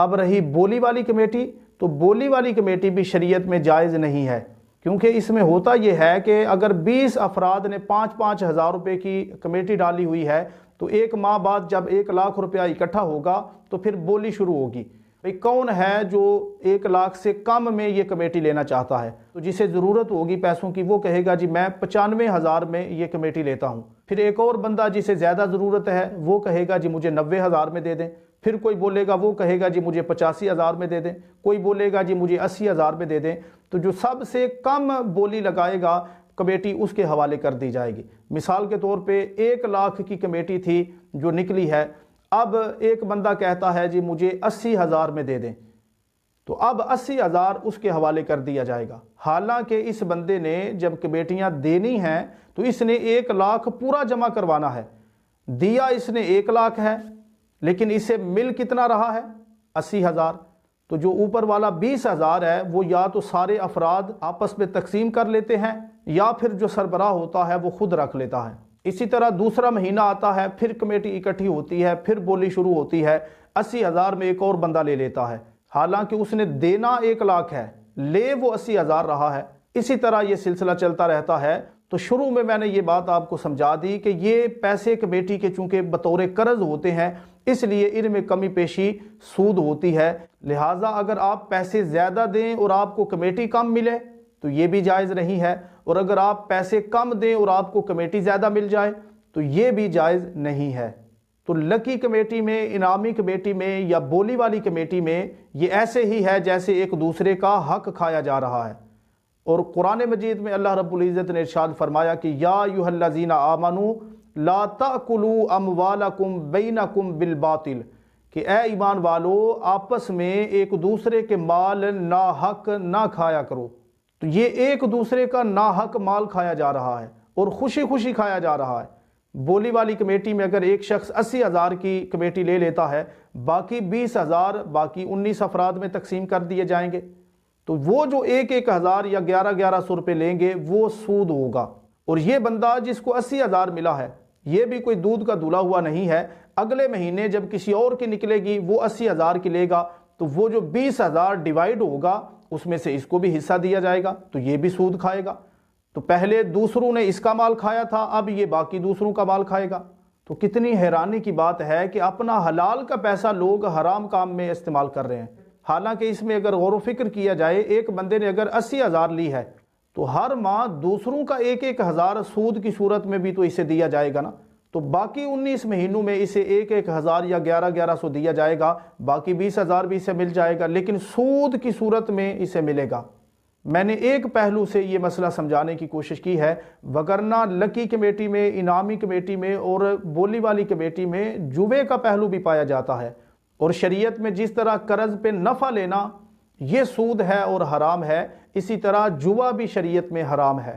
اب رہی بولی والی کمیٹی، تو بولی والی کمیٹی بھی شریعت میں جائز نہیں ہے، کیونکہ اس میں ہوتا یہ ہے کہ اگر 20 افراد نے 5-5 ہزار روپے کی کمیٹی ڈالی ہوئی ہے تو ایک ماہ بعد جب 1 لاکھ روپیہ اکٹھا ہوگا تو پھر بولی شروع ہوگی، بھئی کون ہے جو 1 لاکھ سے کم میں یہ کمیٹی لینا چاہتا ہے؟ تو جسے ضرورت ہوگی پیسوں کی وہ کہے گا جی میں 95 ہزار میں یہ کمیٹی لیتا ہوں۔ پھر ایک اور بندہ جسے زیادہ ضرورت ہے وہ کہے گا جی مجھے 90 ہزار میں دے دیں۔ پھر کوئی بولے گا، وہ کہے گا جی مجھے 85 ہزار میں دے دیں، کوئی بولے گا جی مجھے 80 ہزار میں دے دیں۔ تو جو سب سے کم بولی لگائے گا کمیٹی اس کے حوالے کر دی جائے گی۔ مثال کے طور پہ 1 لاکھ کی کمیٹی تھی جو نکلی ہے، اب ایک بندہ کہتا ہے جی مجھے 80 ہزار میں دے دیں، تو اب 80 ہزار اس کے حوالے کر دیا جائے گا، حالانکہ اس بندے نے جب کمیٹیاں دینی ہیں تو اس نے 1 لاکھ پورا جمع کروانا ہے، دیا اس نے 1 لاکھ ہے لیکن اسے مل کتنا رہا ہے؟ 80 ہزار۔ تو جو اوپر والا 20 ہزار ہے وہ یا تو سارے افراد آپس میں تقسیم کر لیتے ہیں یا پھر جو سربراہ ہوتا ہے وہ خود رکھ لیتا ہے۔ اسی طرح دوسرا مہینہ آتا ہے، پھر کمیٹی اکٹھی ہوتی ہے، پھر بولی شروع ہوتی ہے، 80 ہزار میں ایک اور بندہ لے لیتا ہے، حالانکہ اس نے دینا 1 لاکھ ہے، لے وہ 80 ہزار رہا ہے۔ اسی طرح یہ سلسلہ چلتا رہتا ہے۔ تو شروع میں نے یہ بات آپ کو سمجھا دی کہ یہ پیسے کمیٹی کے چونکہ بطور قرض ہوتے ہیں اس لیے ان میں کمی پیشی سود ہوتی ہے، لہٰذا اگر آپ پیسے زیادہ دیں اور آپ کو کمیٹی کم ملے تو یہ بھی جائز نہیں ہے، اور اگر آپ پیسے کم دیں اور آپ کو کمیٹی زیادہ مل جائے تو یہ بھی جائز نہیں ہے۔ تو لکی کمیٹی میں، انعامی کمیٹی میں یا بولی والی کمیٹی میں یہ ایسے ہی ہے جیسے ایک دوسرے کا حق کھایا جا رہا ہے۔ اور قرآن مجید میں اللہ رب العزت نے ارشاد فرمایا کہ یا ایھا الذین آمنوا لا تأکلوا اموالکم بینکم بالباطل، کہ اے ایمان والو آپس میں ایک دوسرے کے مال ناحق نہ کھایا کرو۔ تو یہ ایک دوسرے کا ناحق مال کھایا جا رہا ہے اور خوشی خوشی کھایا جا رہا ہے۔ بولی والی کمیٹی میں اگر ایک شخص 80 ہزار کی کمیٹی لے لیتا ہے، باقی 20 ہزار باقی 19 افراد میں تقسیم کر دیے جائیں گے، تو وہ جو 1-1 ہزار یا 1100 روپے لیں گے وہ سود ہوگا۔ اور یہ بندہ جس کو 80 ہزار ملا ہے یہ بھی کوئی دودھ کا دھلا ہوا نہیں ہے، اگلے مہینے جب کسی اور کی نکلے گی وہ 80 ہزار کی لے گا تو وہ جو 20 ہزار ڈیوائیڈ ہوگا اس میں سے اس کو بھی حصہ دیا جائے گا، تو یہ بھی سود کھائے گا۔ تو پہلے دوسروں نے اس کا مال کھایا تھا، اب یہ باقی دوسروں کا مال کھائے گا۔ تو کتنی حیرانی کی بات ہے کہ اپنا حلال کا پیسہ لوگ حرام کام میں استعمال کر رہے ہیں، حالانکہ اس میں اگر غور و فکر کیا جائے ایک بندے نے اگر 80 ہزار لی ہے تو ہر ماہ دوسروں کا 1-1 ہزار سود کی صورت میں بھی تو اسے دیا جائے گا نا، تو باقی 19 مہینوں میں اسے 1-1 ہزار یا 1100 دیا جائے گا، باقی 20 ہزار بھی اسے مل جائے گا، لیکن سود کی صورت میں اسے ملے گا۔ میں نے ایک پہلو سے یہ مسئلہ سمجھانے کی کوشش کی ہے، وگرنہ لکی کمیٹی میں، انعامی کمیٹی میں اور بولی والی کمیٹی میں جوے کا پہلو بھی پایا جاتا ہے، اور شریعت میں جس طرح قرض پہ نفع لینا یہ سود ہے اور حرام ہے، اسی طرح جوا بھی شریعت میں حرام ہے۔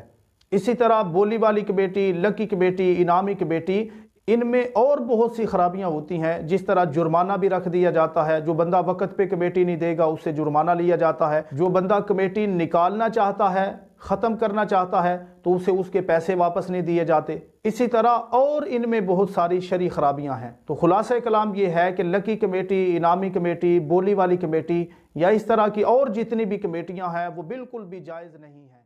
اسی طرح بولی والی کمیٹی، لکی کمیٹی، انعامی کمیٹی، ان میں اور بہت سی خرابیاں ہوتی ہیں، جس طرح جرمانہ بھی رکھ دیا جاتا ہے، جو بندہ وقت پہ کمیٹی نہیں دے گا اس سے جرمانہ لیا جاتا ہے، جو بندہ کمیٹی نکالنا چاہتا ہے، ختم کرنا چاہتا ہے تو اسے اس کے پیسے واپس نہیں دیے جاتے۔ اسی طرح اور ان میں بہت ساری شرعی خرابیاں ہیں۔ تو خلاصہ کلام یہ ہے کہ لکی کمیٹی، انعامی کمیٹی، بولی والی کمیٹی یا اس طرح کی اور جتنی بھی کمیٹیاں ہیں وہ بالکل بھی جائز نہیں ہیں۔